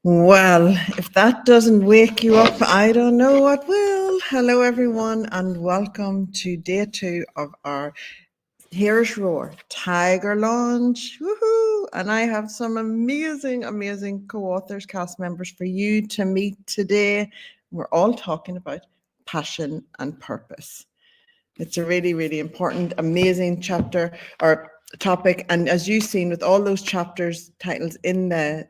Well, if that doesn't wake you up, I don't know what will. Hello, everyone, and welcome to day 2 of our Here's Roar Tiger Launch. Woohoo! And I have some amazing co-authors, cast members for you to meet today. We're all talking about passion and purpose. It's a really important, amazing chapter or topic. And as you've seen with all those chapters titles in that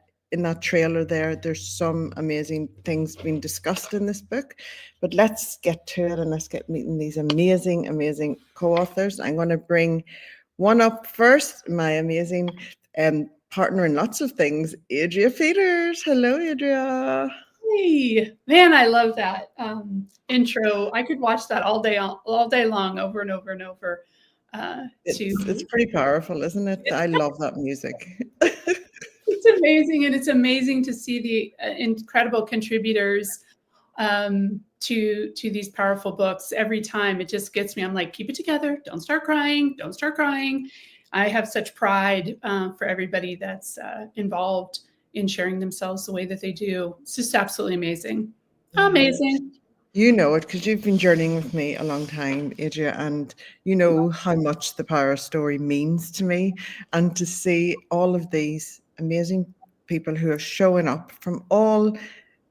trailer there's some amazing things being discussed in this book. But let's get to it and let's get meeting these amazing co-authors. I'm going to bring one up first, my amazing partner in lots of things, Adrea Peters. Hello, Adrea. Hey, man, I love that intro. I could watch that all day long, over and over and over. It's pretty powerful, isn't it? I love that music. It's amazing, and it's amazing to see the incredible contributors to these powerful books. Every time it just gets me. I'm like, keep it together. Don't start crying. Don't start crying. I have such pride for everybody that's involved in sharing themselves the way that they do. It's just absolutely amazing. Amazing. You know it because you've been journeying with me a long time, Adria, and you know how much the power of story means to me. And to see all of these amazing people who are showing up from all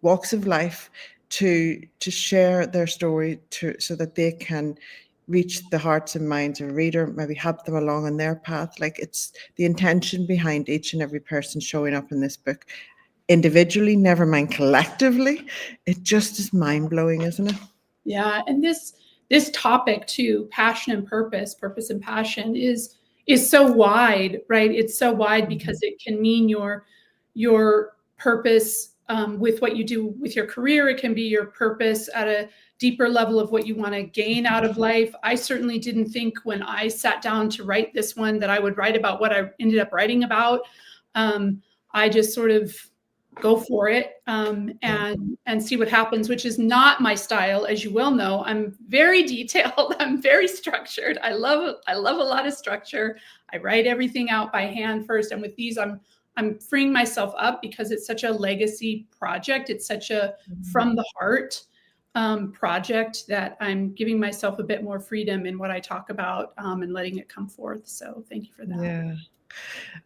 walks of life to share their story so that they can reach the hearts and minds of a reader, maybe help them along on their path. Like, it's the intention behind each and every person showing up in this book individually, never mind collectively. It just is mind-blowing, isn't it? Yeah, and this topic too, passion and purpose and passion is so wide, right? It's so wide because it can mean your purpose with what you do with your career. It can be your purpose at a deeper level of what you want to gain out of life. I certainly didn't think when I sat down to write this one that I would write about what I ended up writing about. I just sort of go for it and see what happens, which is not my style, as you well know. I'm very detailed. I'm very structured. I love a lot of structure. I write everything out by hand first, and with these, I'm freeing myself up because it's such a legacy project. It's such a from the heart project that I'm giving myself a bit more freedom in what I talk about and letting it come forth. So thank you for that. Yeah.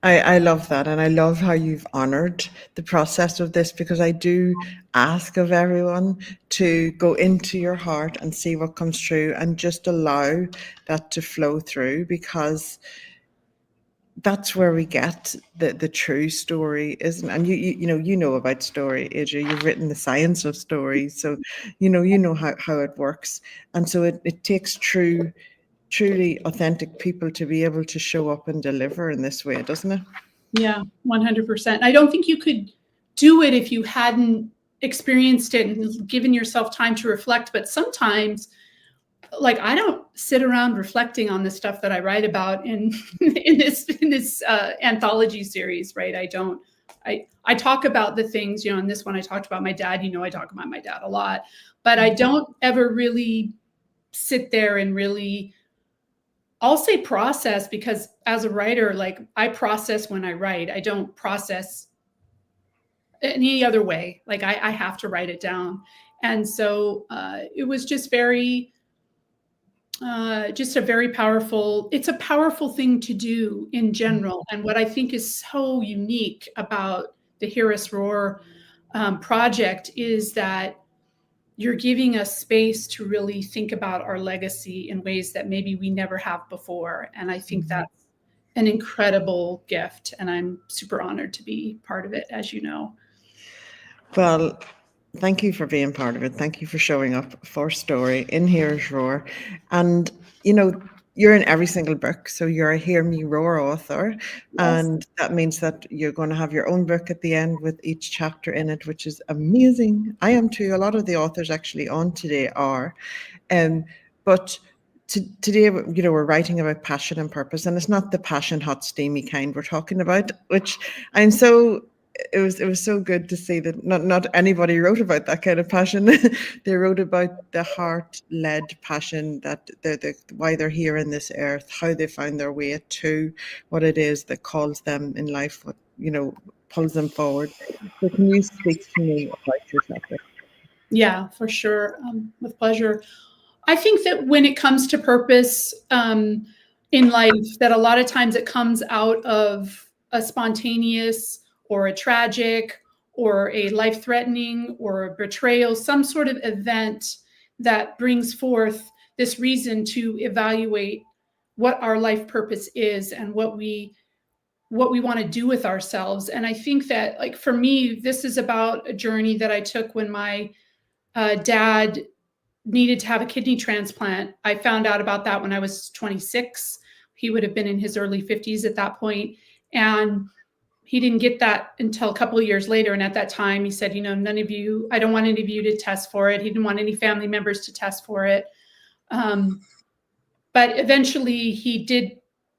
I love that, and I love how you've honored the process of this, because I do ask of everyone to go into your heart and see what comes through and just allow that to flow through, because that's where we get the true story, isn't it? And you know about story, Adria. You've written The Science of Story, so you know how it works. And so it takes truly authentic people to be able to show up and deliver in this way, doesn't it? Yeah, 100%. I don't think you could do it if you hadn't experienced it and given yourself time to reflect. But sometimes, like, I don't sit around reflecting on the stuff that I write about in this anthology series, right? I don't. I talk about the things, in this one I talked about my dad. I talk about my dad a lot, but I don't ever really sit there and really, I'll say process, because as a writer, like, I process when I write. I don't process any other way. Like, I have to write it down. And so it was just just a very powerful, it's a powerful thing to do in general. And what I think is so unique about the Hear Us Roar project is that you're giving us space to really think about our legacy in ways that maybe we never have before. And I think that's an incredible gift. And I'm super honored to be part of it, as you know. Well, thank you for being part of it. Thank you for showing up for story in Here's Roar. And, you're in every single book, so you're a Hear Me Roar author. Yes. And that means that you're going to have your own book at the end with each chapter in it, which is amazing. I am too. A lot of the authors actually on today are. But today, we're writing about passion and purpose, and it's not the passion, hot, steamy kind we're talking about, which I'm so... It was so good to see that not anybody wrote about that kind of passion. They wrote about the heart-led passion, that why they're here in this earth, how they found their way to what it is that calls them in life, what pulls them forward. So can you speak to me about yourself? Yeah, for sure. With pleasure. I think that when it comes to purpose in life, that a lot of times it comes out of a spontaneous or a tragic or a life-threatening or a betrayal, some sort of event that brings forth this reason to evaluate what our life purpose is and what we want to do with ourselves. And I think that, like, for me, this is about a journey that I took when my dad needed to have a kidney transplant. I found out about that when I was 26. He would have been in his early 50s at that point. And he didn't get that until a couple of years later. And at that time, he said, none of you, I don't want any of you to test for it. He didn't want any family members to test for it. But eventually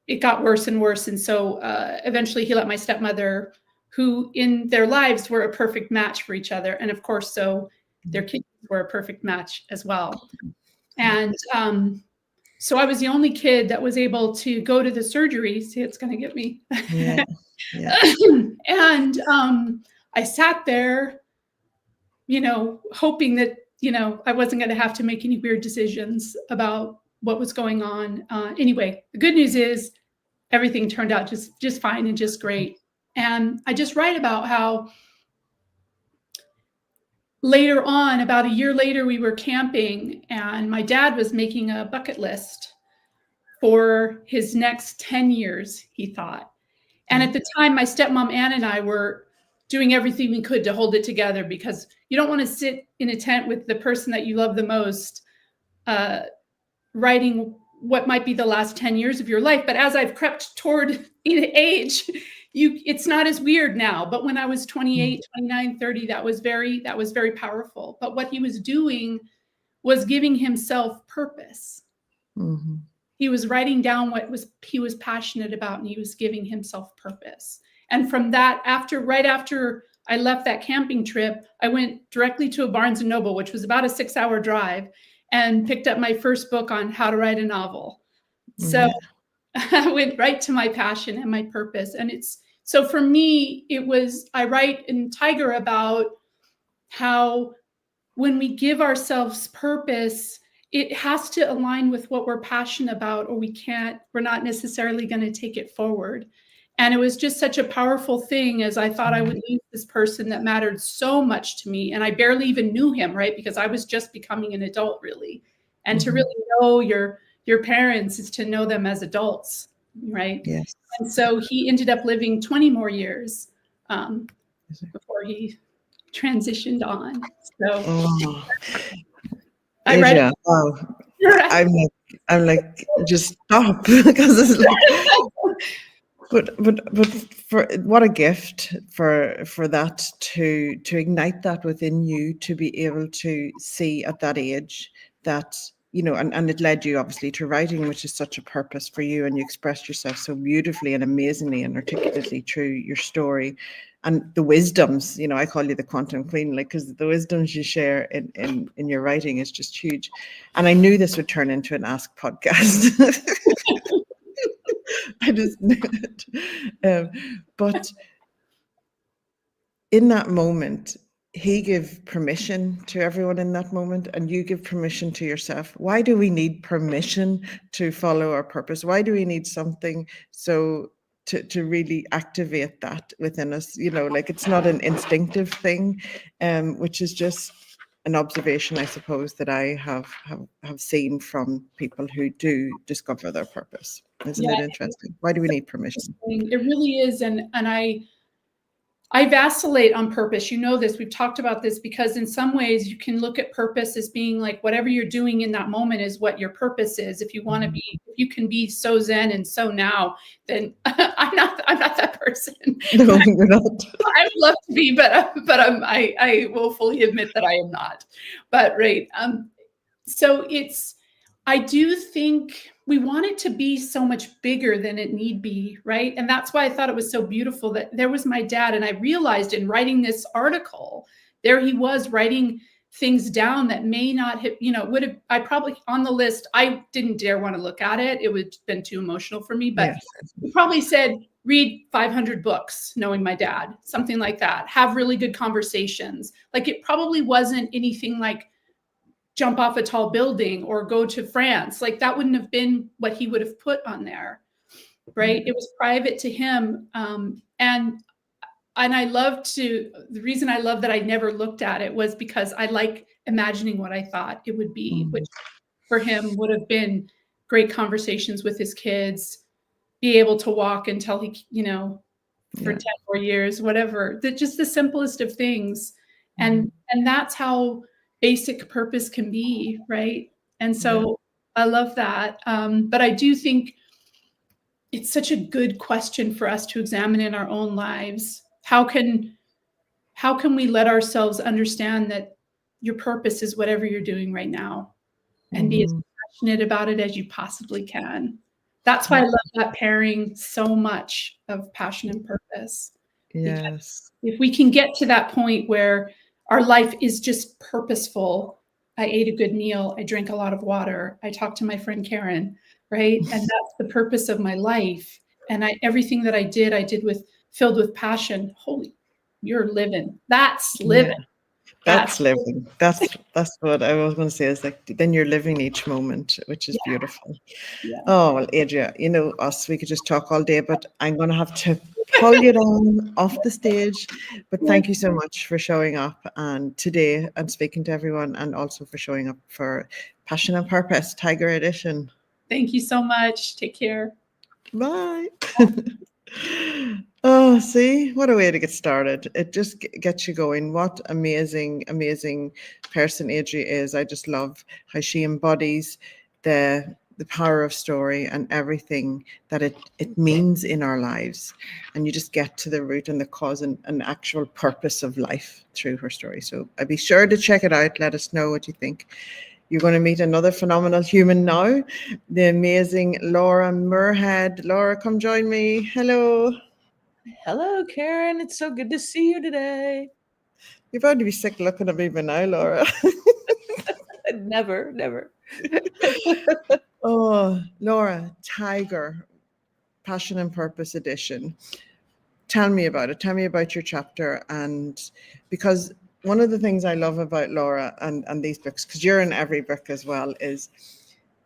it got worse and worse. And so eventually he let my stepmother, who in their lives were a perfect match for each other. And of course, so their kids were a perfect match as well. And so I was the only kid that was able to go to the surgery. See, it's going to get me. Yeah. Yeah. And I sat there, hoping that, I wasn't going to have to make any weird decisions about what was going on. Anyway, the good news is everything turned out just fine and just great. And I just write about how later on, about a year later, we were camping and my dad was making a bucket list for his next 10 years, he thought. And at the time, my stepmom, Ann, and I were doing everything we could to hold it together, because you don't want to sit in a tent with the person that you love the most, writing what might be the last 10 years of your life. But as I've crept toward age, it's not as weird now. But when I was 28, 29, 30, that was very powerful. But what he was doing was giving himself purpose. Mm-hmm. He was writing down what he was passionate about, and he was giving himself purpose. And from that, right after I left that camping trip, I went directly to a Barnes & Noble, which was about a 6-hour drive, and picked up my first book on how to write a novel. So I went right to my passion and my purpose. And so for me, I write in Tiger about how when we give ourselves purpose, it has to align with what we're passionate about, or we're not necessarily going to take it forward. And it was just such a powerful thing, as I thought I would lose this person that mattered so much to me. And I barely even knew him, right? Because I was just becoming an adult, really. And to really know your parents is to know them as adults, right? Yes. And so he ended up living 20 more years before he transitioned on. So I read Adrea, wow. I'm like, just stop, because it's like, but for what a gift for that to ignite that within you, to be able to see at that age that, and it led you obviously to writing, which is such a purpose for you, and you expressed yourself so beautifully and amazingly and articulately through your story. And the wisdoms, I call you the quantum queen, like, because the wisdoms you share in your writing is just huge. And I knew this would turn into an Ask podcast. I just knew it. But in that moment, he gave permission to everyone in that moment, and you give permission to yourself. Why do we need permission to follow our purpose? Why do we need something to really activate that within us? Like, it's not an instinctive thing, which is just an observation, I suppose, that I have seen from people who do discover their purpose. Isn't it interesting? Why do we need permission? It really is. And I vacillate on purpose. This, we've talked about this, because in some ways you can look at purpose as being like whatever you're doing in that moment is what your purpose is. If you want to be, if you can be so zen and so now, then I'm not that person. No, you're not. I would love to be, but I will fully admit that I am not. But right. So I do think we want it to be so much bigger than it need be, right? And that's why I thought it was so beautiful that there was my dad. And I realized in writing this article, there he was writing things down that may not have, I probably on the list, I didn't dare want to look at it. It would have been too emotional for me, but he probably said, read 500 books, knowing my dad, something like that, have really good conversations. Like, it probably wasn't anything like jump off a tall building or go to France. Like, that wouldn't have been what he would have put on there, right? It was private to him. And I the reason I love that I never looked at it was because I like imagining what I thought it would be, which for him would have been great conversations with his kids, be able to walk until he, for 10 more years, whatever, just the simplest of things. And that's how basic purpose can be, right? And so I love that. But I do think it's such a good question for us to examine in our own lives. How can we let ourselves understand that your purpose is whatever you're doing right now, and be as passionate about it as you possibly can? That's why I love that pairing so much of passion and purpose. Yes. Because if we can get to that point where our life is just purposeful, I ate a good meal, I drank a lot of water, I talked to my friend Karen, right? And that's the purpose of my life. And everything that I did filled with passion. Holy, you're living. That's living. Yeah. That's living. That's what I was going to say, is like, then you're living each moment, which is beautiful. Yeah. Oh, well, Adrea, us, we could just talk all day, but I'm going to have to pull you down off the stage. But thank you so much for showing up and today and speaking to everyone, and also for showing up for Passion and Purpose Tiger Edition. Thank you so much. Take care. Bye. Oh, see, what a way to get started. It just gets you going. What amazing, amazing person Adrea is. I just love how she embodies the power of story and everything that it means in our lives. And you just get to the root and the cause and actual purpose of life through her story. So I'd be sure to check it out. Let us know what you think. You're going to meet another phenomenal human now, the amazing Laura Muirhead. Laura, come join me. Hello. Hello, Karen. It's so good to see you today. You're about to be sick looking at me by now, Laura. Never. Oh, Laura, Tiger, Passion and Purpose Edition. Tell me about it. Tell me about your chapter. And because one of the things I love about Laura and these books, because you're in every book as well, is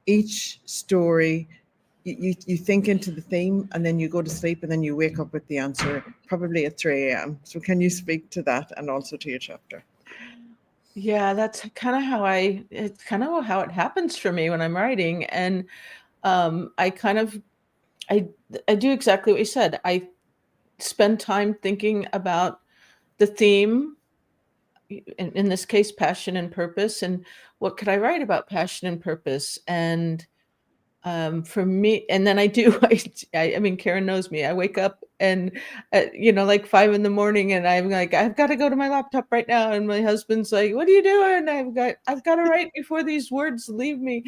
each story, you think into the theme and then you go to sleep and then you wake up with the answer probably at 3 a.m. So can you speak to that and also to your chapter? Yeah, that's kind of how it happens for me when I'm writing. And I do exactly what you said. I spend time thinking about the theme, in this case, passion and purpose, and what could I write about passion and purpose? And for me, and then I mean, Karen knows me. I wake up and, like 5 a.m, and I'm like, I've got to go to my laptop right now. And my husband's like, what are you doing? I've got to write before these words leave me.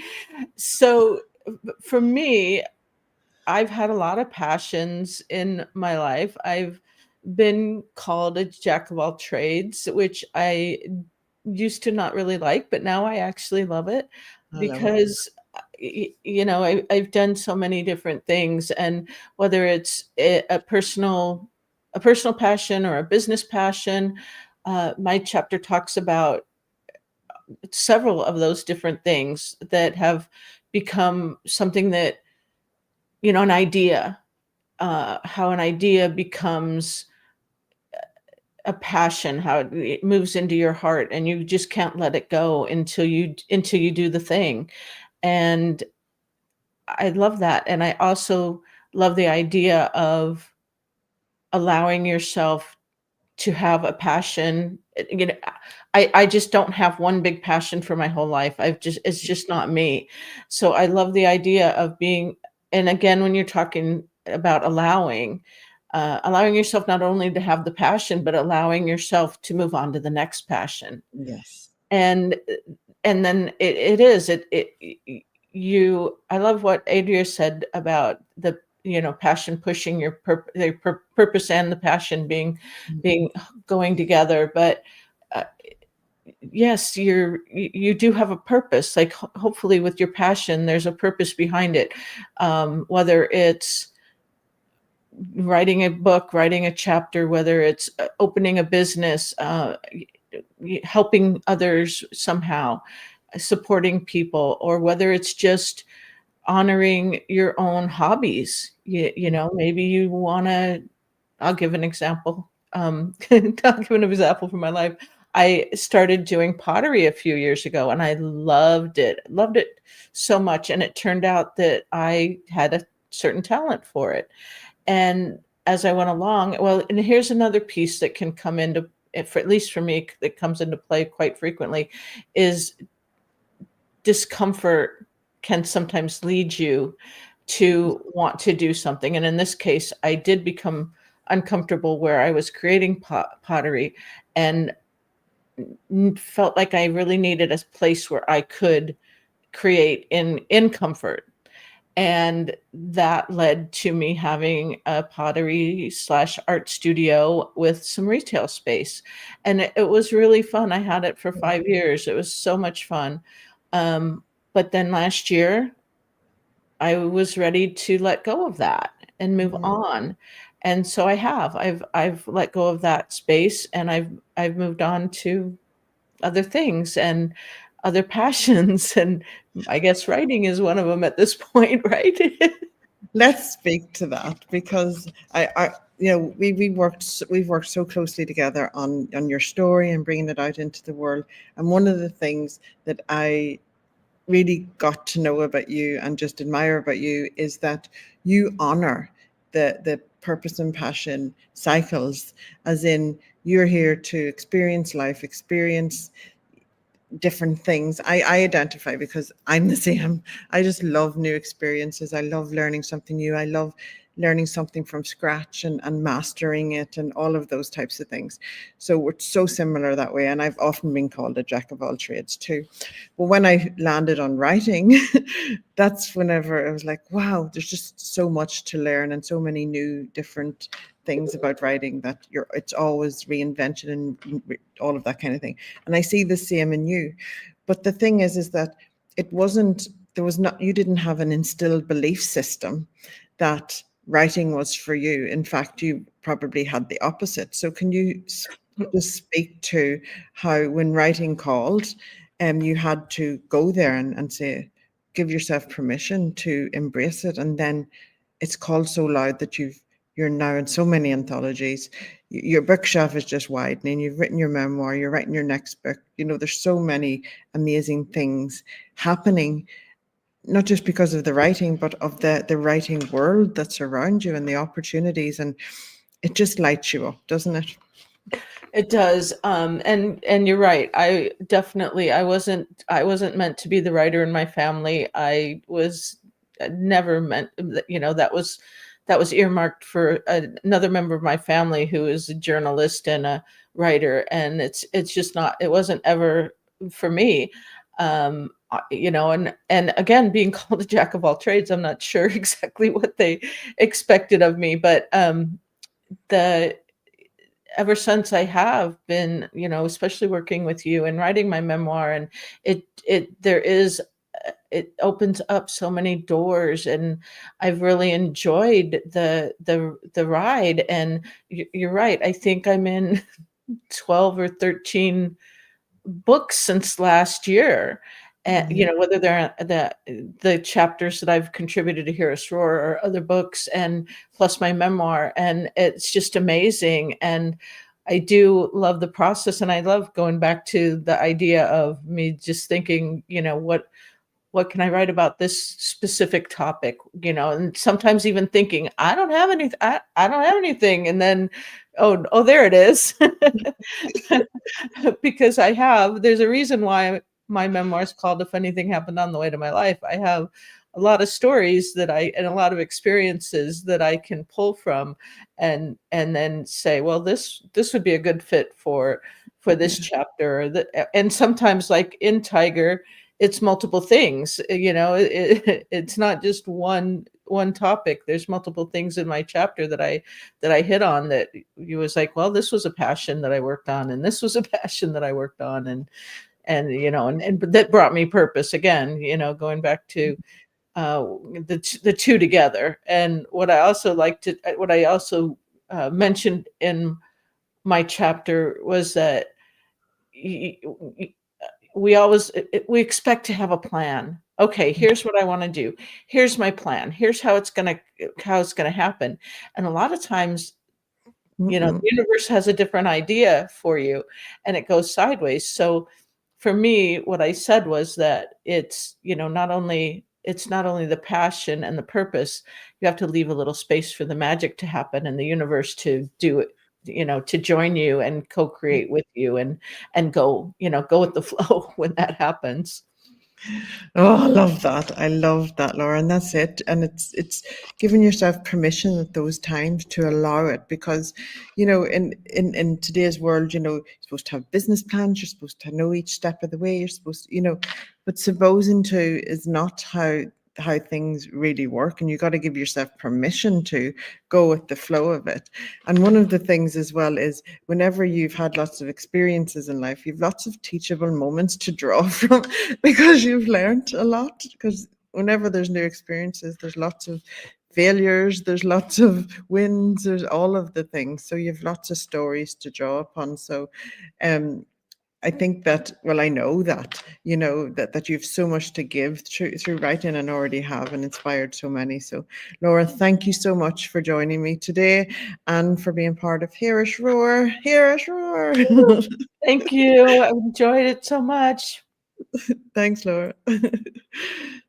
So for me, I've had a lot of passions in my life. I've been called a jack of all trades, which I used to not really like, but now I actually love it because I've done so many different things, and whether it's a personal passion or a business passion, my chapter talks about several of those different things that have become something that, an idea, how an idea becomes a passion, how it moves into your heart, and you just can't let it go until you do the thing. And I love that. And I also love the idea of allowing yourself to have a passion. I just don't have one big passion for my whole life. It's just not me. So I love the idea of being, and again, when you're talking about allowing yourself not only to have the passion, but allowing yourself to move on to the next passion. Yes. And then I love what Adrea said about the, passion pushing your purpose and the passion being going together. But yes, you do have a purpose. Like hopefully with your passion, there's a purpose behind it. Whether it's writing a book, writing a chapter, whether it's opening a business, helping others somehow, supporting people, or whether it's just honoring your own hobbies. You know, maybe you want to, I'll give an example. I'll give an example from my life. I started doing pottery a few years ago and I loved it so much. And it turned out that I had a certain talent for it. And as I went along, well, and here's another piece that can come into, for at least for me, that comes into play quite frequently, is discomfort can sometimes lead you to want to do something. And in this case, I did become uncomfortable where I was creating pottery and felt like I really needed a place where I could create in comfort. And that led to me having a pottery / art studio with some retail space. And it was really fun. I had it for 5 years. It was so much fun. But then last year, I was ready to let go of that and move on. And so I have. I've let go of that space and I've moved on to other things and other passions. And I guess writing is one of them at this point, right? Let's speak to that because you know, we've worked so closely together on your story and bringing it out into the world. And one of the things that I really got to know about you and just admire about you is that you honor the purpose and passion cycles, as in you're here to experience life, experience different things. I identify because I'm the same. I just love new experiences. I love learning something new. I love learning something from scratch and mastering it and all of those types of things. So we're so similar that way. And I've often been called a jack of all trades too. But when I landed on writing, that's whenever I was like, wow, there's just so much to learn and so many new different things about writing that it's always reinvention and all of that kind of thing. And I see the same in you. But the thing is that you didn't have an instilled belief system that writing was for you. In fact, you probably had the opposite. So can you just speak to how when writing called, you had to go there and say, give yourself permission to embrace it, and then it's called so loud that you're now in so many anthologies. Your bookshelf is just widening. You've written your memoir. You're writing your next book. You know, there's so many amazing things happening, not just because of the writing, but of the writing world that's around you and the opportunities. And it just lights you up, doesn't it? It does. And you're right. I wasn't meant to be the writer in my family. I was never meant, you know, that was earmarked for another member of my family who is a journalist and a writer. And it's just not, it wasn't ever for me. You know, and again, being called a jack of all trades, I'm not sure exactly what they expected of me, but ever since I have been, you know, especially working with you and writing my memoir, and it opens up so many doors, and I've really enjoyed the ride. And you're right. I think I'm in 12 or 13 books since last year. And you know, whether they're the chapters that I've contributed to Heroes Roar or other books, and plus my memoir, and it's just amazing. And I do love the process, and I love going back to the idea of me just thinking, you know, what can I write about this specific topic, you know, and sometimes even thinking I don't have anything, and then oh there it is. Because there's a reason why my memoir is called If Anything Happened on the Way to My Life. I have a lot of stories and a lot of experiences that I can pull from and then say, well, this would be a good fit for this chapter. And sometimes, like in Tiger, it's multiple things, you know, it's not just one topic. There's multiple things in my chapter that I hit on that you was like, well, this was a passion that I worked on, and this was a passion that I worked on, and you know, and that brought me purpose again, you know, going back to the two together. And what I also mentioned in my chapter was that we expect to have a plan. Okay, here's what I want to do. Here's my plan. Here's how it's gonna happen. And a lot of times, the universe has a different idea for you, and it goes sideways. So, for me, what I said was that it's not only the passion and the purpose. You have to leave a little space for the magic to happen and the universe to do it. To join you and co-create with you and go with the flow when that happens. Oh, I love that. I love that, Laura. And that's it. And it's giving yourself permission at those times to allow it, because, in today's world, you're supposed to have business plans, you're supposed to know each step of the way, you're supposed to, but supposing to is not how things really work, and you got to give yourself permission to go with the flow of it. And one of the things as well is, whenever you've had lots of experiences in life, you've lots of teachable moments to draw from, because you've learned a lot. Because whenever there's new experiences, there's lots of failures, there's lots of wins, there's all of the things, so you've lots of stories to draw upon. So I think that, well, I know that, that you've so much to give through writing, and already have, and inspired so many. So, Laura, thank you so much for joining me today, and for being part of Hearish Roar. Hearish Roar. Thank you. I enjoyed it so much. Thanks, Laura.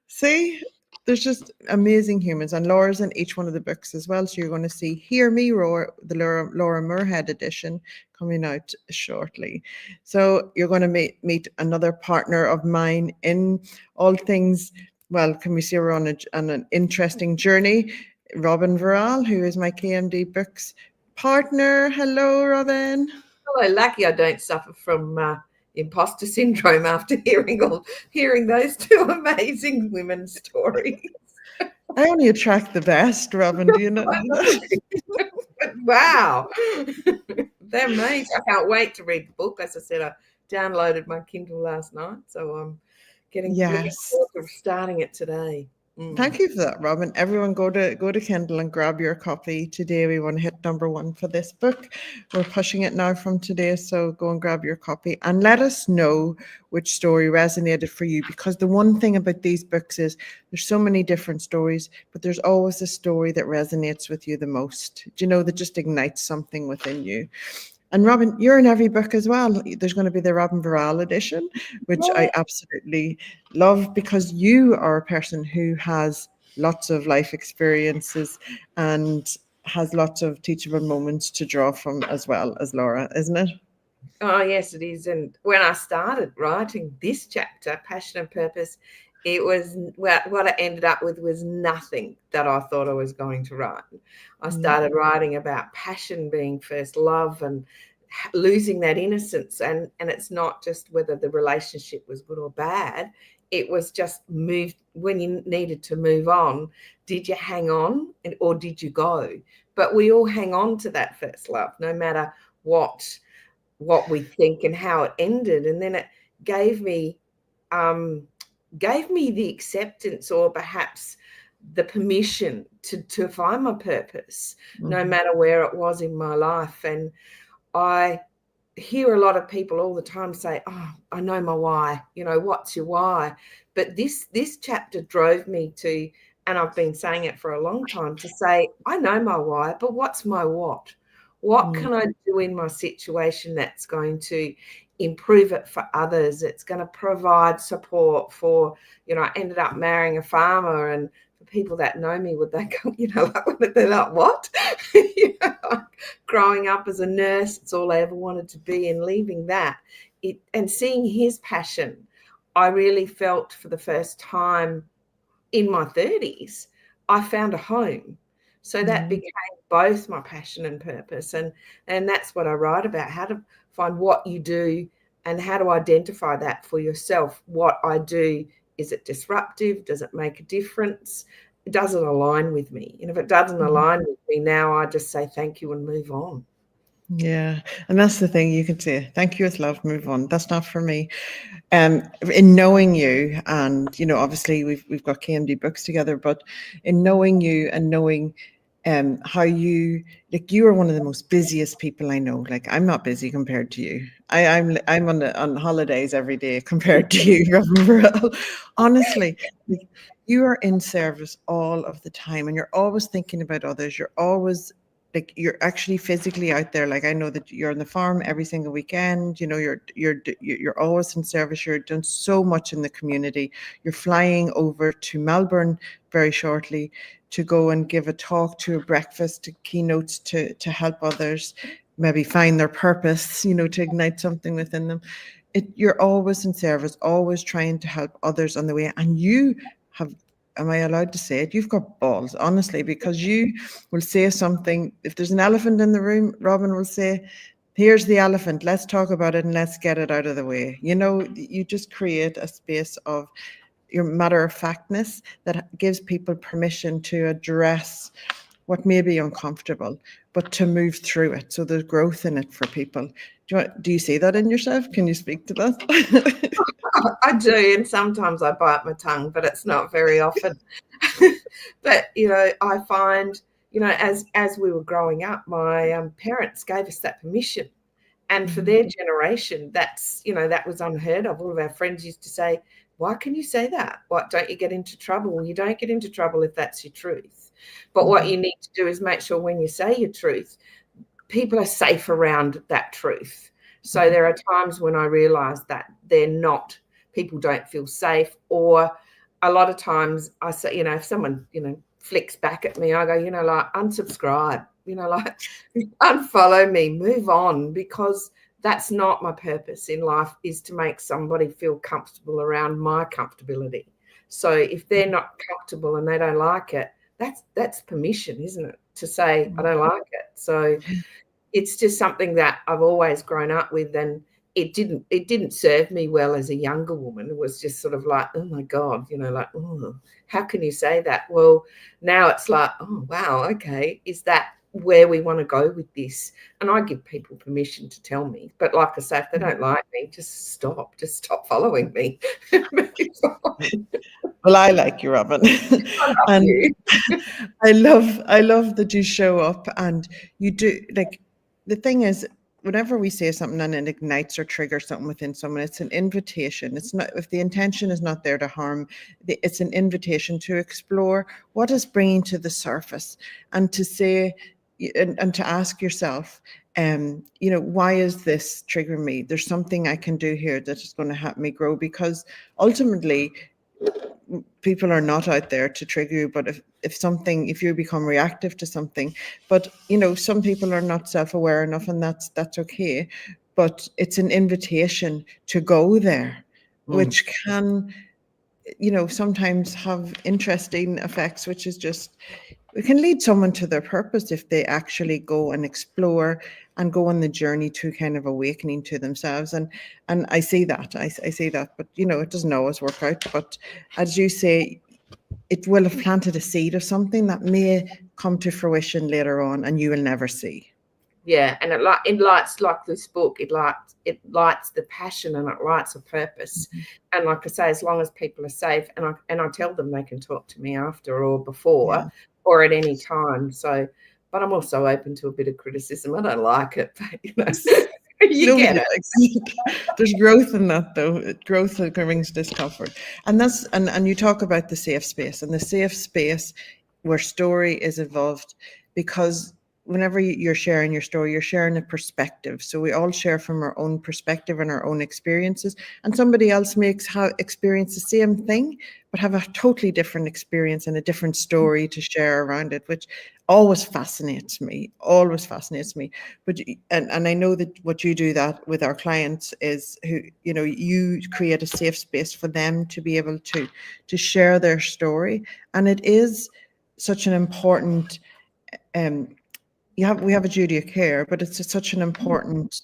See? There's just amazing humans, and Laura's in each one of the books as well. So you're going to see Hear Me Roar, the Laura Muirhead edition, coming out shortly. So you're going to meet another partner of mine in all things. Well, can we see we're on an interesting journey? Robyn Verrall, who is my KMD Books partner. Hello, Robyn. Hello, lucky I don't suffer from imposter syndrome after hearing those two amazing women's stories. I only attract the best, Robyn. Do you know? Wow, they're amazing. I can't wait to read the book. As I said, I downloaded my Kindle last night, so I'm getting close to starting it today. Thank you for that, Robyn. Everyone go to Kindle and grab your copy. Today we want to hit #1 for this book. We're pushing it now from today, so go and grab your copy and let us know which story resonated for you, because the one thing about these books is there's so many different stories, but there's always a story that resonates with you the most, that just ignites something within you. And Robyn, you're in every book as well. There's going to be the Robyn Verrall edition, which I absolutely love, because you are a person who has lots of life experiences and has lots of teachable moments to draw from, as well as Laura, isn't it? Oh, yes, it is. And when I started writing this chapter, Passion and Purpose, it was what I ended up with was nothing that I thought I was going to write. I started writing about passion being first love and losing that innocence. And it's not just whether the relationship was good or bad. It was just when you needed to move on. Did you hang on or did you go? But we all hang on to that first love, no matter what we think and how it ended. And then it gave me the acceptance, or perhaps the permission to find my purpose, no matter where it was in my life. And I hear a lot of people all the time say, oh, I know my why, what's your why? But this chapter drove me to, and I've been saying it for a long time, to say, I know my why, but what's my what? What can I do in my situation that's going to improve it for others? It's going to provide support for, I ended up marrying a farmer, and for people that know me, would they go, they're like, what? Growing up as a nurse, it's all I ever wanted to be, and leaving that, and seeing his passion, I really felt for the first time in my 30s, I found a home. So that became both my passion and purpose. And that's what I write about, how to find what you do and how to identify that for yourself. What I do, is it disruptive? Does it make a difference? Does it align with me? And if it doesn't align with me now, I just say thank you and move on. Yeah. And that's the thing, you can say, thank you with love, move on. That's not for me. In knowing you, and obviously we've got KMD books together, but in knowing you and knowing how you, like, you are one of the most busiest people I know. Like, I'm not busy compared to you. I'm on holidays every day compared to you, Robyn Verrall. Honestly, like, you are in service all of the time, and you're always thinking about others. You're always, like, you're actually physically out there. Like, I know that you're on the farm every single weekend. You're always in service. You're doing so much in the community. You're flying over to Melbourne very shortly to go and give a talk, to a breakfast, to keynotes, to help others maybe find their purpose, to ignite something within them. You're always in service, always trying to help others on the way. And you have, am I allowed to say it? You've got balls, honestly, because you will say something. If there's an elephant in the room, Robyn will say, here's the elephant, let's talk about it and let's get it out of the way. You just create a space of your matter-of-factness that gives people permission to address what may be uncomfortable, but to move through it. So there's growth in it for people. Do you see that in yourself? Can you speak to that? I do, and sometimes I bite my tongue, but it's not very often. But I find, as we were growing up, my parents gave us that permission, and for their generation, that was unheard of. All of our friends used to say, "Why can you say that? What, don't you get into trouble?" Well, you don't get into trouble if that's your truth. But what you need to do is make sure when you say your truth, people are safe around that truth. So there are times when I realize that people don't feel safe, or a lot of times I say, if someone, flicks back at me, I go, like, unsubscribe, like, unfollow me, move on, because that's not my purpose in life, is to make somebody feel comfortable around my comfortability. So if they're not comfortable and they don't like it, that's permission, isn't it, to say, I don't like it. So it's just something that I've always grown up with, and it didn't serve me well as a younger woman. It was just sort of like, oh my God, like, oh, how can you say that? Well, now it's like, oh wow, okay, is that where we want to go with this? And I give people permission to tell me, but like I say, if they don't like me, just stop following me. Well, I like you, Robyn. And you. I love that you show up and you do. Like, the thing is, whenever we say something and it ignites or triggers something within someone, it's an invitation. It's not, if the intention is not there to harm, it's an invitation to explore what is bringing to the surface, and to say, and to ask yourself, why is this triggering me? There's something I can do here that is going to help me grow, because ultimately people are not out there to trigger you, but if you become reactive to something, but some people are not self-aware enough, and that's okay, but it's an invitation to go there, which can sometimes have interesting effects, which is just, it can lead someone to their purpose if they actually go and explore and go on the journey to kind of awakening to themselves. And I see that, I see that, but it doesn't always work out. But as you say, it will have planted a seed of something that may come to fruition later on, and you will never see. Yeah, and it lights, like this book, it lights the passion, and it lights a purpose. And like I say, as long as people are safe, and I tell them they can talk to me after or before or at any time. So, but I'm also open to a bit of criticism. I don't like it, but you get it. There's growth in that, though. Growth that brings discomfort, and that's and you talk about the safe space, and the safe space where story is involved, because whenever you're sharing your story, you're sharing a perspective. So we all share from our own perspective and our own experiences, and somebody else experience the same thing, but have a totally different experience and a different story to share around it, which always fascinates me. But and I know that what you do that with our clients is, who you create a safe space for them to be able to share their story, and it is such an important we have a duty of care, but it's such an important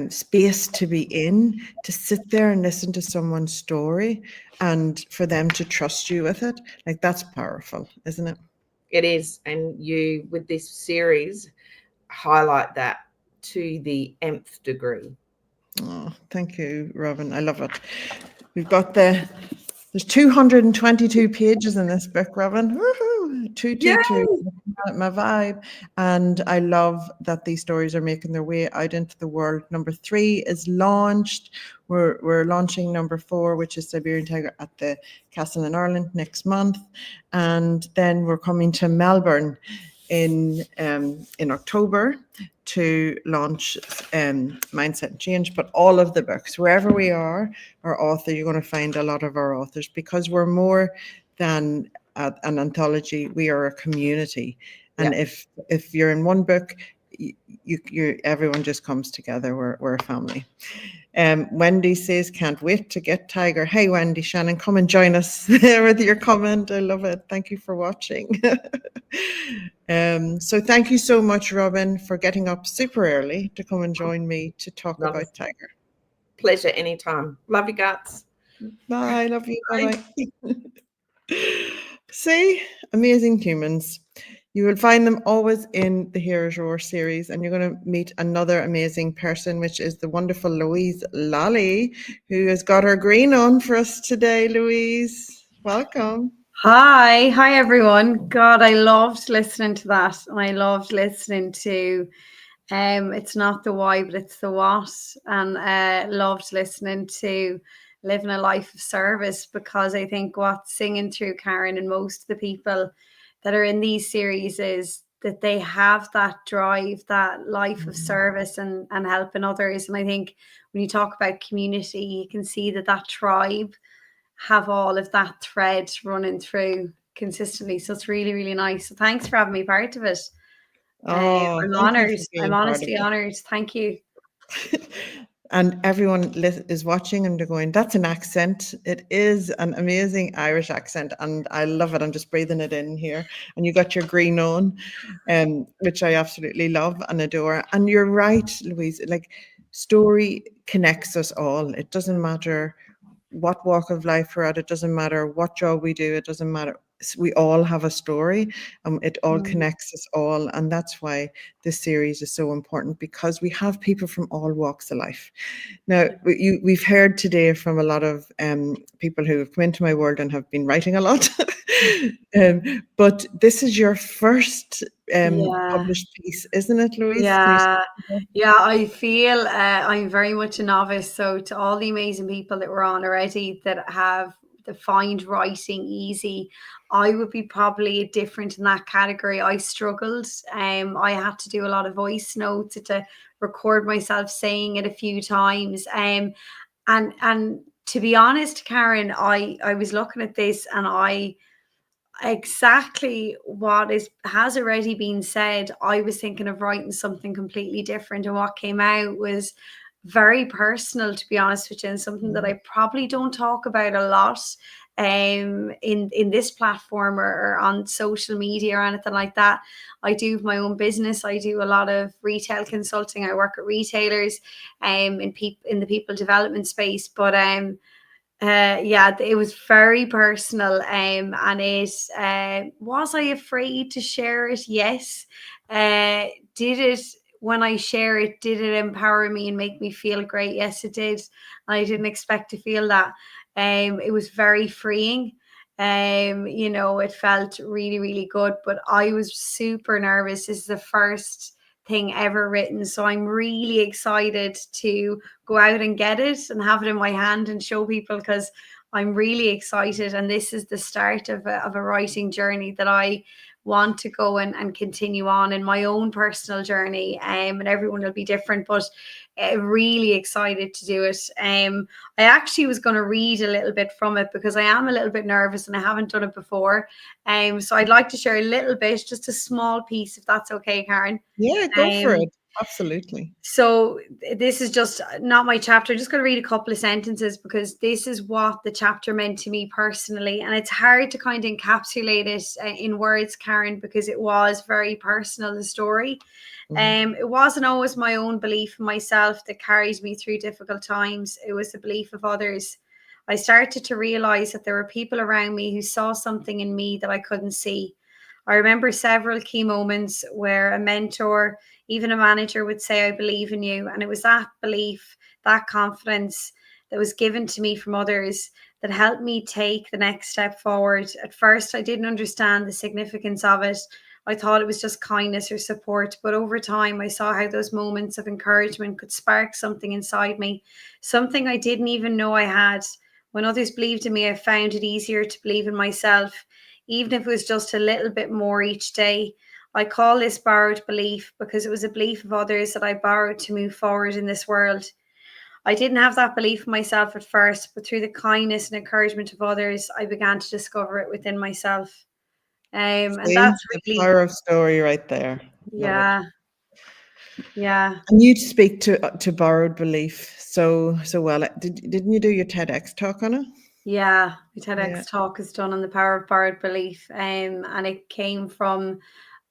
space to be in, to sit there and listen to someone's story, and for them to trust you with it. Like, that's powerful, isn't it? It is. And you, with this series, highlight that to the nth degree. Oh, thank you, Robyn. I love it. We've got there's 222 pages in this book, Robyn. Woohoo! 222. My vibe. And I love that these stories are making their way out into the world. Number 3 is launched. We're launching number 4, which is Siberian Tiger, at the Castle in Ireland next month. And then we're coming to Melbourne in October to launch Mindset and Change. But all of the books, wherever we are, our author, you're going to find a lot of our authors, because we're more than an anthology. We are a community. And if you're in one book, you everyone just comes together. We're a family. Wendy says, can't wait to get Tiger. Hey, Wendy, Shannon, come and join us there with your comment. I love it. Thank you for watching. So thank you so much, Robyn, for getting up super early to come and join me to talk about Tiger. Pleasure anytime. Love you, guts. Bye. Love you. Bye-bye. See, amazing humans. You will find them always in the Heroes Roar series, and you're going to meet another amazing person, which is the wonderful Louise Lally, who has got her green on for us today. Louise, welcome. Hi everyone. God, I loved listening to that, and I loved listening to it's not the why, but it's the what, and loved listening to living a life of service, because I think what's singing through Karen and most of the people that are in these series is that they have that drive, that life of service and helping others. And I think when you talk about community, you can see that tribe have all of that thread running through consistently. So it's really, really nice. So thanks for having me part of it. I'm honored. I'm honestly honored. Thank you. And everyone is watching and they're going, that's an accent. It is an amazing Irish accent, and I love it. I'm just breathing it in here. And you got your green on, which I absolutely love and adore. And you're right, Louise, like, story connects us all. It doesn't matter what walk of life we're at. It doesn't matter what job we do. It doesn't matter. We all have a story, and it all connects us all. And that's why this series is so important, because we have people from all walks of life. Now, we've heard today from a lot of people who have come into my world and have been writing a lot. But this is your first published piece, isn't it, Louise? Yeah, I feel I'm very much a novice. So to all the amazing people that were on already that find writing easy, I would be probably different in that category. I struggled. I had to do a lot of voice notes to record myself saying it a few times. And to be honest, Karen, I was looking at this, and exactly what has already been said. I was thinking of writing something completely different, and what came out was very personal, to be honest with you, and something that I probably don't talk about a lot in this platform or on social media or anything like that. I do my own business. I do a lot of retail consulting. I work at retailers in the people development space, but it was very personal, and it was I afraid to share it? Yes. Did it, when I share it, did it empower me and make me feel great? Yes, it did. I didn't expect to feel that. It was very freeing. It felt really, really good, but I was super nervous. This is the first thing ever written, so I'm really excited to go out and get it and have it in my hand and show people, because I'm really excited, and this is the start of a writing journey that I want to go and continue on in my own personal journey, and everyone will be different, but really excited to do it. I actually was going to read a little bit from it, because I am a little bit nervous and I haven't done it before, so I'd like to share a little bit, just a small piece, if that's okay, Karen. Yeah, go for it. Absolutely. So this is just not my chapter. I'm just going to read a couple of sentences, because this is what the chapter meant to me personally. And it's hard to kind of encapsulate it in words, Karen, because it was very personal, the story. It wasn't always my own belief in myself that carried me through difficult times. It was the belief of others. I started to realize that there were people around me who saw something in me that I couldn't see. I remember several key moments where a mentor, even a manager would say, I believe in you. And it was that belief, that confidence that was given to me from others that helped me take the next step forward. At first, I didn't understand the significance of it. I thought it was just kindness or support. But over time, I saw how those moments of encouragement could spark something inside me, something I didn't even know I had. When others believed in me, I found it easier to believe in myself, even if it was just a little bit more each day. I call this borrowed belief because it was a belief of others that I borrowed to move forward in this world. I didn't have that belief in myself at first, but through the kindness and encouragement of others, I began to discover it within myself. And See, that's the really, power of story right there. Love it. yeah. And you speak to borrowed belief so well. Didn't you do your TEDx talk on it? Yeah, my TEDx Yeah. talk is done on the power of borrowed belief. And it came from,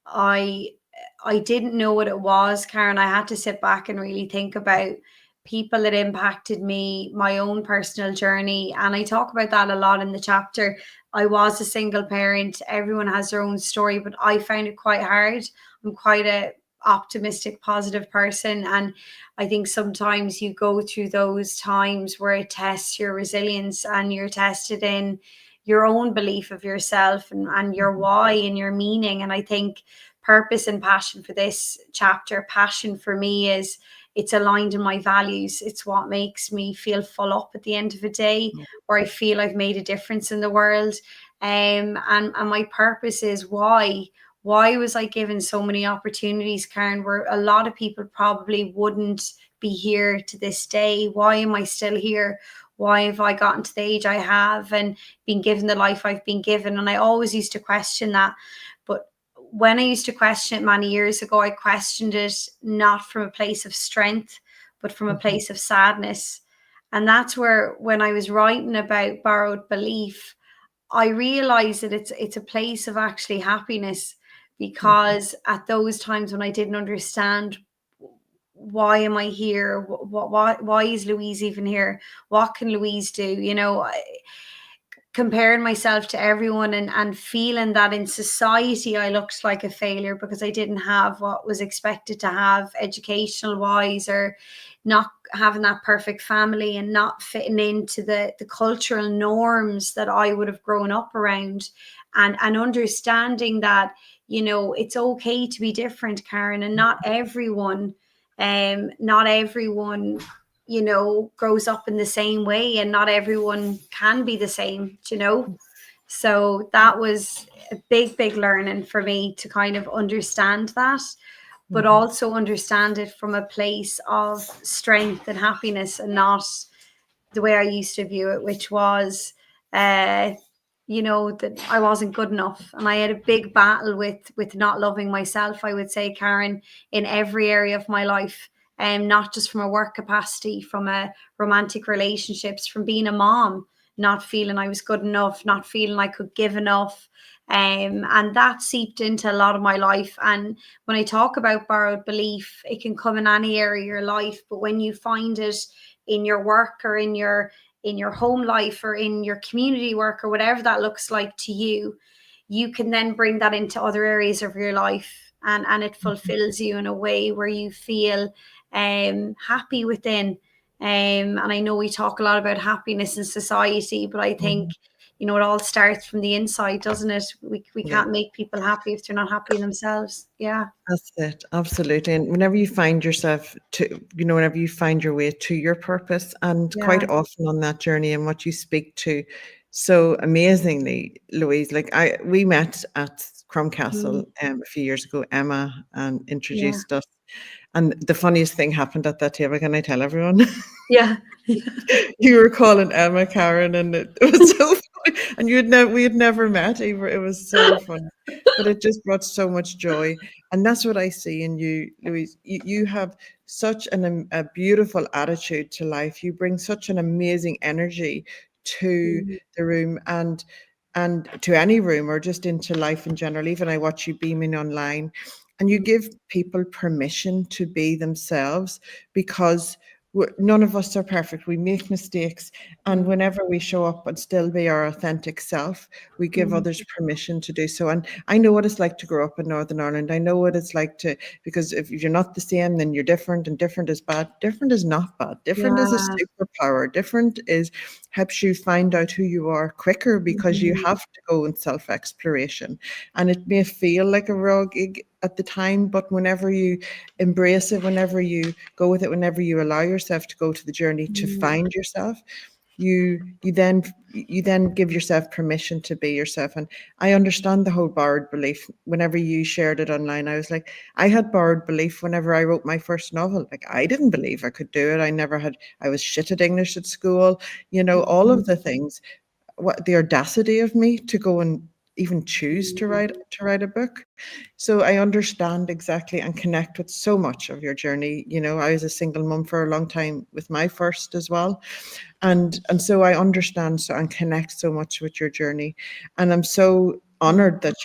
I didn't know what it was, Karen. I had to sit back and really think about people that impacted me, my own personal journey. And I talk about that a lot in the chapter. I was a single parent. Everyone has their own story, but I found it quite hard. I'm quite a optimistic, positive person. And I think sometimes you go through those times where it tests your resilience and you're tested in your own belief of yourself and your why and your meaning. And I think purpose and passion for this chapter, passion for me is it's aligned in my values. It's what makes me feel full up at the end of a day, where I feel I've made a difference in the world. And my purpose is why. Why was I given so many opportunities, Karen, where a lot of people probably wouldn't be here to this day? Why am I still here? Why have I gotten to the age I have and been given the life I've been given? And I always used to question that. But when I used to question it many years ago, I questioned it not from a place of strength, but from a place of sadness. And that's where, when I was writing about borrowed belief, I realized that it's a place of actually happiness, because at those times when I didn't understand, why am I here? Why is Louise even here? What can Louise do? Comparing myself to everyone and feeling that in society I looked like a failure because I didn't have what was expected to have educational wise, or not having that perfect family and not fitting into the cultural norms that I would have grown up around, and understanding that, it's okay to be different, Karen, and not everyone grows up in the same way, and not everyone can be the same, So that was a big learning for me, to kind of understand that, but also understand it from a place of strength and happiness, and not the way I used to view it, which was, that I wasn't good enough. And I had a big battle with not loving myself, I would say, Karen, in every area of my life. Not just from a work capacity, from a romantic relationships, from being a mom, not feeling I was good enough, not feeling I could give enough. And that seeped into a lot of my life. And when I talk about borrowed belief, it can come in any area of your life. But when you find it in your work, or in your home life, or in your community work, or whatever that looks like to you, you can then bring that into other areas of your life, and it fulfills you in a way where you feel happy within. And I know we talk a lot about happiness in society, but I think it all starts from the inside, doesn't it? We can't make people happy if they're not happy themselves. Yeah, that's it. Absolutely. And whenever you find yourself whenever you find your way to your purpose, and quite often on that journey, and what you speak to so amazingly, Louise, we met at Crum Castle a few years ago, Emma, and introduced us. And the funniest thing happened at that table. Can I tell everyone? Yeah. You were calling Emma Karen, and it was so funny. And we had never met either. It was so funny, but it just brought so much joy. And that's what I see in you, Louise. You have such a beautiful attitude to life. You bring such an amazing energy to the room, and to any room, or just into life in general. Even I watch you beaming online, and you give people permission to be themselves, because none of us are perfect. We make mistakes. And whenever we show up and still be our authentic self, we give others permission to do so. And I know what it's like to grow up in Northern Ireland. I know what it's like because if you're not the same, then you're different, and different is bad. Different is not bad. Different is a superpower. Different helps you find out who you are quicker, because you have to go in self-exploration. And it may feel like a raw gig at the time, but whenever you embrace it, whenever you go with it, whenever you allow yourself to go to the journey to find yourself, you then give yourself permission to be yourself. And I understand the whole borrowed belief. Whenever you shared it online, I was like, I had borrowed belief whenever I wrote my first novel. Like, I didn't believe I could do it. I was shit at English at school, all of the things. What the audacity of me to go and even choose to write a book. So I understand exactly and connect with so much of your journey. I was a single mum for a long time with my first as well. And so I understand and connect so much with your journey. And I'm so honored that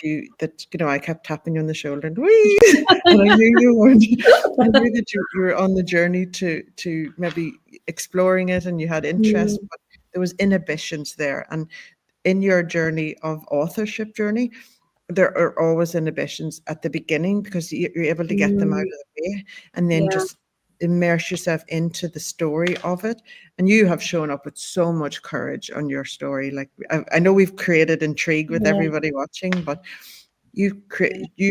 I kept tapping you on the shoulder and Louise, and I knew you weren't. I knew that you were on the journey to maybe exploring it, and you had interest, but there was inhibitions there. And in your journey of authorship journey, there are always inhibitions at the beginning, because you're able to get them out of the way, and then just immerse yourself into the story of it. And you have shown up with so much courage on your story. Like, I know we've created intrigue with everybody watching, but you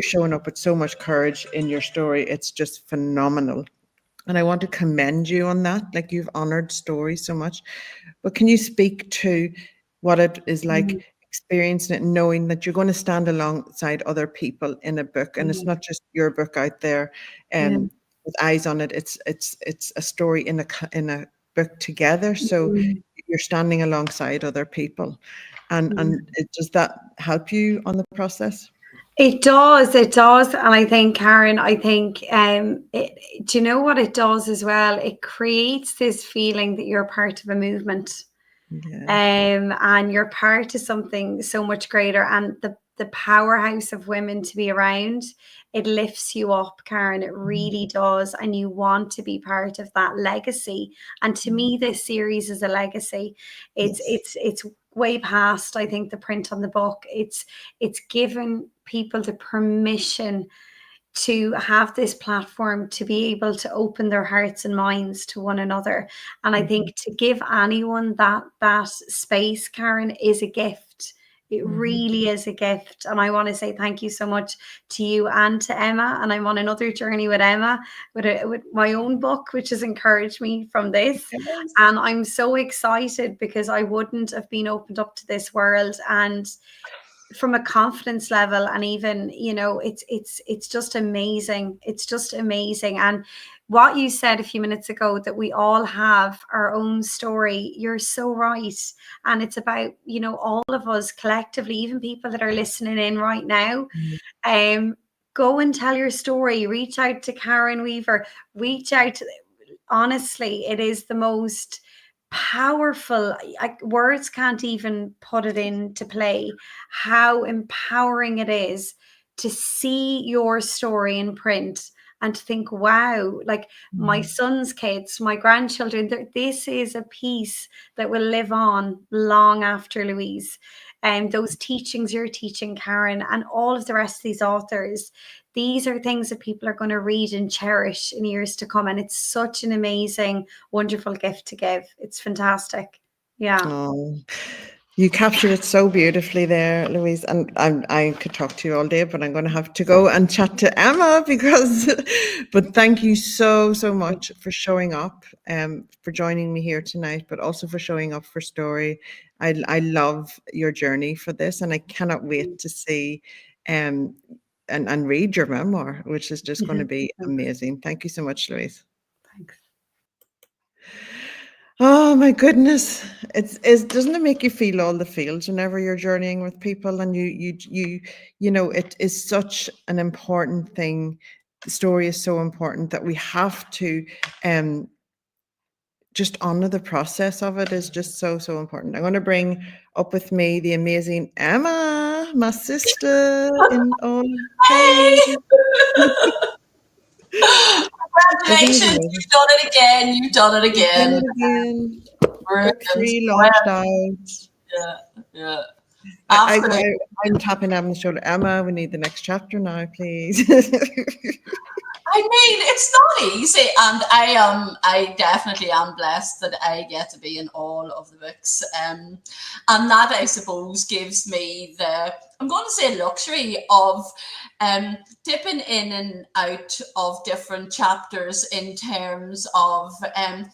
showing up with so much courage in your story. It's just phenomenal. And I want to commend you on that. Like, you've honored story so much. But can you speak to what it is like experiencing it, knowing that you're going to stand alongside other people in a book, and it's not just your book out there with eyes on it. It's a story in a book together. So you're standing alongside other people, and does that help you on the process? It does, and I think, Karen, do you know what it does as well? It creates this feeling that you're part of a movement. And you're part of something so much greater, and the powerhouse of women to be around, it lifts you up, Karen. It really does, and you want to be part of that legacy. And to me, this series is a legacy. It's way past, I think, the print on the book. It's given people the permission to have this platform to be able to open their hearts and minds to one another. And I think to give anyone that space, Karen, is a gift. It really is a gift. And I want to say thank you so much to you and to Emma. And I'm on another journey with Emma, with my own book, which has encouraged me from this. Yes. And I'm so excited, because I wouldn't have been opened up to this world. And from a confidence level, and even, it's just amazing. It's just amazing. And what you said a few minutes ago, that we all have our own story, you're so right. And it's about, all of us collectively, even people that are listening in right now, go and tell your story. Reach out to Karen Weaver, reach out to, honestly, it is the most powerful, words can't even put it into play, how empowering it is to see your story in print and to think, wow, like my son's kids, my grandchildren, this is a piece that will live on long after Louise. And those teachings you're teaching, Karen, and all of the rest of these authors, these are things that people are going to read and cherish in years to come. And it's such an amazing, wonderful gift to give. It's fantastic. Yeah. Oh, you captured it so beautifully there, Louise. And I could talk to you all day, but I'm going to have to go and chat to Emma but thank you so much for showing up, for joining me here tonight, but also for showing up for story. I love your journey for this, and I cannot wait to see and read your memoir, which is just going to be amazing. Thank you so much, Louise. Thanks. Oh my goodness. Doesn't it make you feel all the feels whenever you're journeying with people, and it is such an important thing. The story is so important that we have to just honor the process of it. Is just so important. I'm going to bring up with me the amazing Emma, my sister in all. Congratulations, you've done it again. You've done it again. Done it again. Brilliant. Book 3 launched out. Yeah. I'm tapping Emma on the shoulder. Emma, we need the next chapter now, please. I mean, it's not easy, and I definitely am blessed that I get to be in all of the books, and that, I suppose, gives me I'm going to say, luxury of dipping in and out of different chapters, in terms of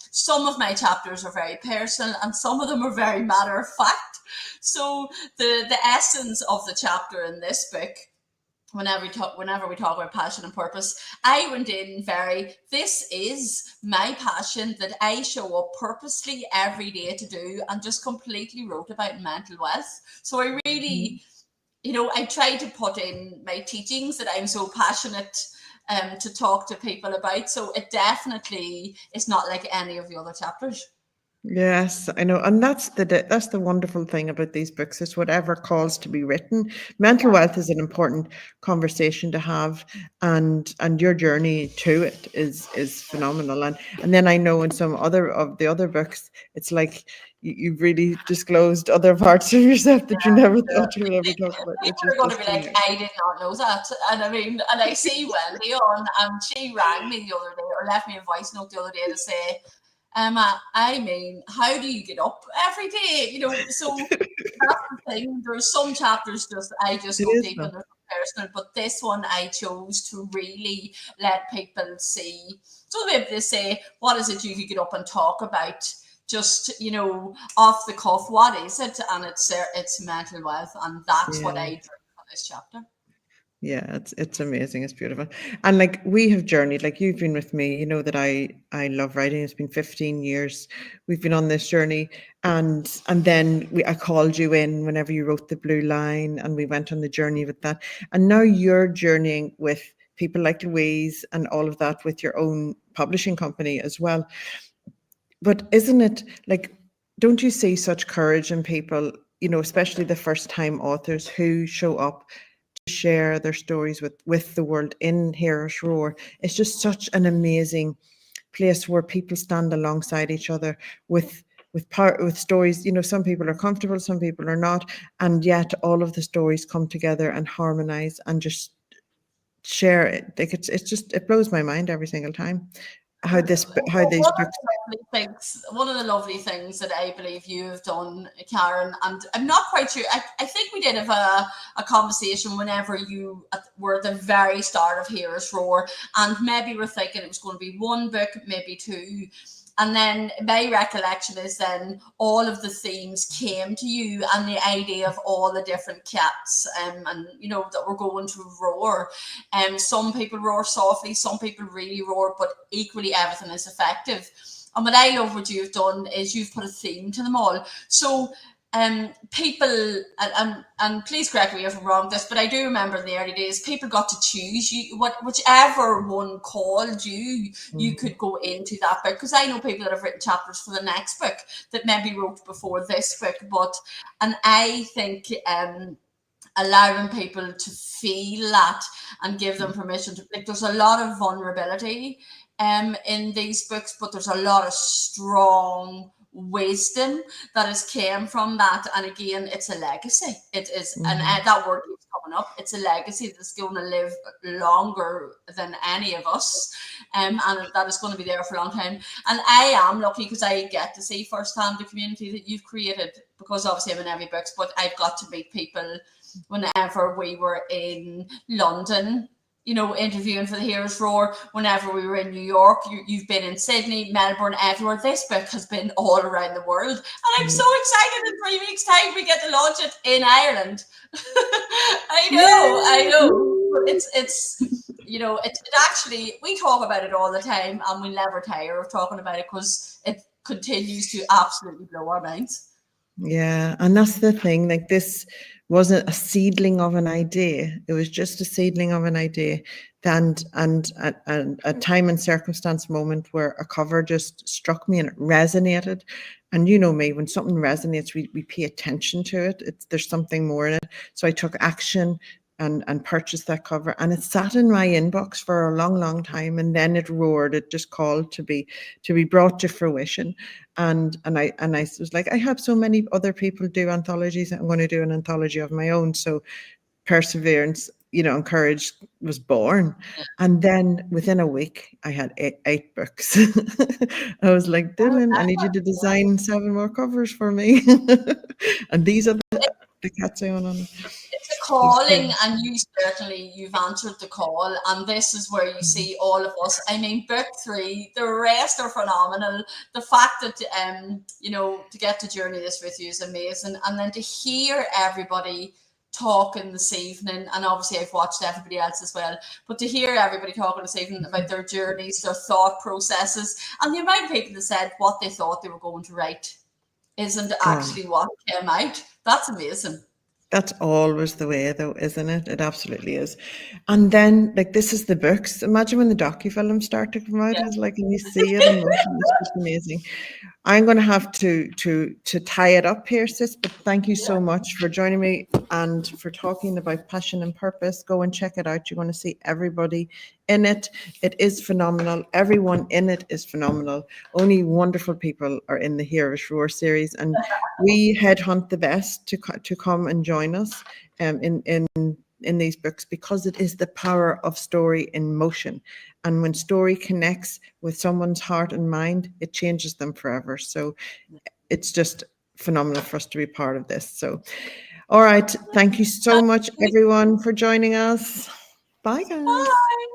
some of my chapters are very personal and some of them are very matter of fact. So the essence of the chapter in this book, whenever we talk about passion and purpose, I went in this is my passion that I show up purposely every day to do, and just completely wrote about mental wealth. So I really, I try to put in my teachings that I'm so passionate to talk to people about. So it definitely is not like any of the other chapters. Yes, I know, and that's the wonderful thing about these books, is whatever calls to be written. Mental wealth is an important conversation to have, and your journey to it is phenomenal. And then I know in some other of the other books, it's like you've really disclosed other parts of yourself that you never thought you would ever talk about. People are going to be like, I did not know that. And I mean, and I see Wendy on, and she rang me the other day, or left me a voice note the other day to say, Emma, I mean, how do you get up every day? So that's the thing. There's some chapters I just go deep in their personal, but this one I chose to really let people see. So maybe they say, what is it you could get up and talk about? Just, off the cuff, what is it? And it's mental wealth, and that's what I drew for this chapter. Yeah, it's amazing. It's beautiful. And like, we have journeyed, like you've been with me, you know that I love writing. It's been 15 years. We've been on this journey, and then I called you in whenever you wrote The Blue Line, and we went on the journey with that. And now you're journeying with people like Louise and all of that, with your own publishing company as well. But isn't it like, don't you see such courage in people, especially the first time authors who show up share their stories with the world in Heroes Roar? It's just such an amazing place where people stand alongside each other with stories. Some people are comfortable, some people are not, and yet all of the stories come together and harmonize and just share it. Like, it blows my mind every single time how these books. One of the lovely things that I believe you've done, Karen, and I'm not quite sure, I think we did have a conversation whenever you were at the very start of Heroes Roar, and maybe we're thinking it was going to be one book, maybe two. And then my recollection is then all of the themes came to you, and the idea of all the different cats, and that we're going to roar. Some people roar softly, some people really roar, but equally everything is effective. And what I love what you've done is you've put a theme to them all. So people, and please correct me if I'm wrong this, but I do remember in the early days, people got to choose whichever one called you, you could go into that book. Because I know people that have written chapters for the next book that maybe wrote before this book, and I think allowing people to feel that and give them permission to, like, there's a lot of vulnerability in these books, but there's a lot of strong wisdom that has came from that. And again, it's a legacy. It is, and that word keeps coming up. It's a legacy that's going to live longer than any of us, and that is going to be there for a long time. And I am lucky because I get to see firsthand the community that you've created, because obviously I'm in every books, but I've got to meet people. Whenever we were in London, interviewing for the Heroes Roar, whenever we were in New York, you've been in Sydney, Melbourne, everywhere. This book has been all around the world. And I'm so excited in 3 weeks' time we get to launch it in Ireland. I know. It's it actually, we talk about it all the time, and we never tire of talking about it because it continues to absolutely blow our minds. Yeah, and that's the thing. Like, this wasn't a seedling of an idea. It was just a seedling of an idea, and a time and circumstance moment where a cover just struck me and it resonated. And you know me, when something resonates, we pay attention to it. There's something more in it. So I took action and purchased that cover, and it sat in my inbox for a long time, and then it roared. It just called to be brought to fruition, and I was like, I have so many other people do anthologies. I'm going to do an anthology of my own. So perseverance, and courage was born. And then within a week, I had eight books. I was like, Dylan, I need you to design 7 more covers for me. And these are the cats I own on. It's a calling, and you've answered the call, and this is where you see all of us. I mean, book 3, the rest are phenomenal. The fact that to get to journey this with you is amazing, and then to hear everybody talking this evening, and obviously I've watched everybody else as well, but to hear everybody talking this evening about their journeys, their thought processes, and the amount of people that said what they thought they were going to write isn't actually what came out. That's amazing. That's always the way, though, isn't it? It absolutely is. And then, like, this is the books. Imagine when the docufilms start to come out. It's like, and you see it in motion. It's just amazing. I'm going to have to tie it up here, sis. But thank you so much for joining me and for talking about passion and purpose. Go and check it out. You're going to see everybody in it. It is phenomenal. Everyone in it is phenomenal. Only wonderful people are in the Heroish Roar series, and we headhunt the best to come and join us in these books, because it is the power of story in motion. And when story connects with someone's heart and mind, it changes them forever. So it's just phenomenal for us to be part of this. So, all right. Thank you so much, everyone, for joining us. Bye, guys. Bye.